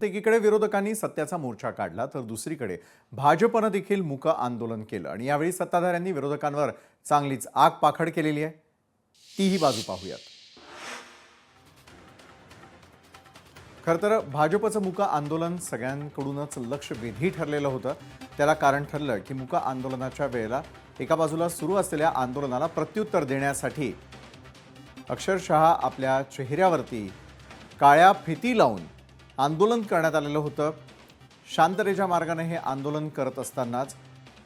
एकीकडे विरोधकांनी सत्याचा मोर्चा काढला तर दुसरीकडे भाजपनं देखील मूक आंदोलन केलं आणि यावेळी सत्ताधाऱ्यांनी विरोधकांवर चांगलीच आग पाखड केलेली आहे। तीही बाजू पाहूयात। खरं तर भाजपचं मूक आंदोलन सगळ्यांकडूनच लक्ष वेधी ठरलेलं होतं। त्याला कारण ठरलं की मूक आंदोलनाच्या वेळेला एका बाजूला सुरू असलेल्या आंदोलनाला प्रत्युत्तर देण्यासाठी अक्षरशः आपल्या चेहऱ्यावरती काळ्या फिती लावून आंदोलन करण्यात आलेलं होतं। शांततेच्या मार्गाने हे आंदोलन करत असतानाच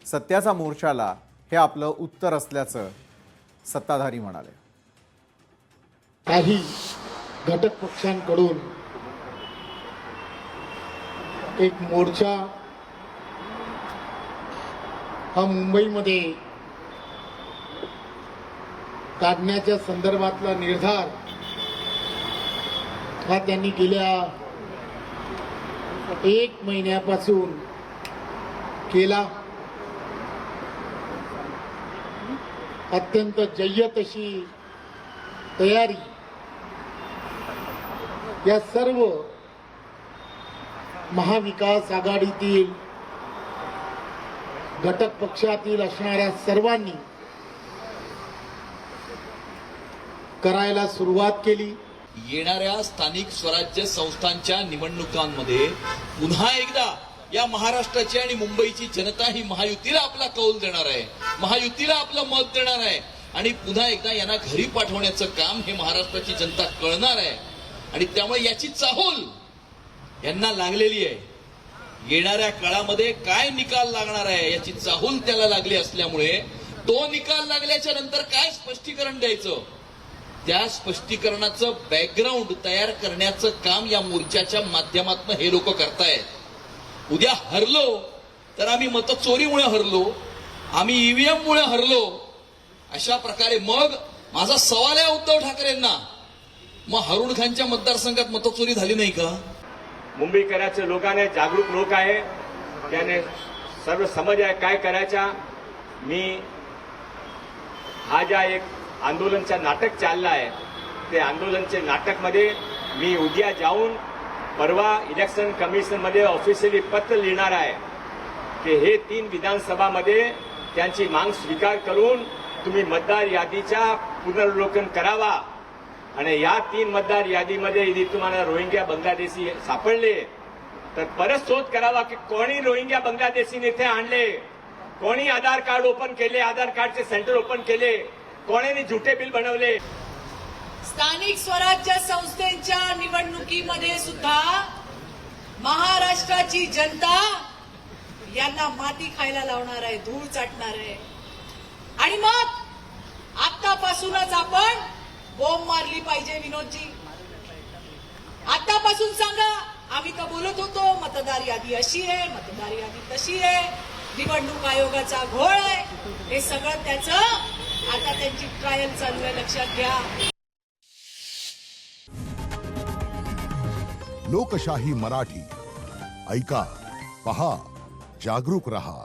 सत्याचा मोर्चाला हे आपलं उत्तर असल्याचं सत्ताधारी म्हणाले। काही घटक पक्षांकडून एक मोर्चा हा मुंबईमध्ये काढण्याच्या संदर्भातला निर्धार हा त्यांनी गेल्या 1 महिन्यापासून केला। अत्यंत जय्यत अशी तयारी या सर्व महाविकास आघाडीतील घटक पक्षातील असणाऱ्या सर्वांनी करायला सुरुवात केली। येणाऱ्या स्थानिक स्वराज्य संस्थांच्या निवडणुकांमध्ये पुन्हा एकदा या महाराष्ट्राची आणि मुंबईची जनता ही महायुतीला आपला कौल देणार आहे, महायुतीला आपलं मत देणार आहे आणि पुन्हा एकदा यांना घरी पाठवण्याचं काम हे महाराष्ट्राची जनता कळणार आहे आणि त्यामुळे याची चाहूल यांना लागलेली आहे। येणाऱ्या काळामध्ये काय निकाल लागणार आहे याची चाहूल त्याला लागली असल्यामुळे तो निकाल लागल्याच्या नंतर काय स्पष्टीकरण द्यायचं त्या स्पष्टीकरणाचं बॅकग्राऊंड तयार करण्याचं काम या मोर्चाच्या माध्यमातून हे लोक करतायत। उद्या हरलो तर आम्ही मतचोरीमुळे हरलो, आम्ही ईव्हीएम मुळे हरलो, अशा प्रकारे मग माझा सवाल आहे उद्धव ठाकरेंना, मग हरुण खानच्या मतदारसंघात मतचोरी झाली नाही का? मुंबईकरांचे लोकांना जागरूक लोक आहे, त्याने सर्व समज आहे काय करायचा। मी हा ज्या एक आंदोलनचं नाटक चाललं आहे ते आंदोलनचे नाटकमध्ये मी उद्या जाऊन परवा इलेक्शन कमिशनमध्ये ऑफिशियली पत्र लिहिणार आहे की हे 3 विधानसभामध्ये त्यांची मांग स्वीकार करून तुम्ही मतदार यादीचा पुनर्वलोकन करावा आणि या 3 मतदार यादीमध्ये यदि तुम्हाला रोहिंग्या बांगलादेशी सापडले तर परत शोध करावा की कोणी रोहिंग्या बांगलादेशी इथे आणले, कोणी आधार कार्ड ओपन केले, आधार कार्डचे सेंटर ओपन केले, कोणी झुटे बिल बनवले। स्थानिक स्वराज्य संस्थेच्या निवडणुकीमध्ये सुद्धा महाराष्ट्राची जनता यांना माती खायला लावणार आहे, धूळ चाटणार आहे आणि मग आतापासूनच आपण बोंब मारली पाहिजे। विनोदजी आतापासून सांगा, आम्ही तर बोलत होतो मतदार यादी अशी आहे, मतदार यादी तशी आहे, निवडणूक आयोगाचा घोळ आहे, हे सगळं त्याचं आता त्यांची ट्रायल चालू आहे, लक्षात घ्या। लोकशाही मराठी ऐका, पहा, जागरूक रहा।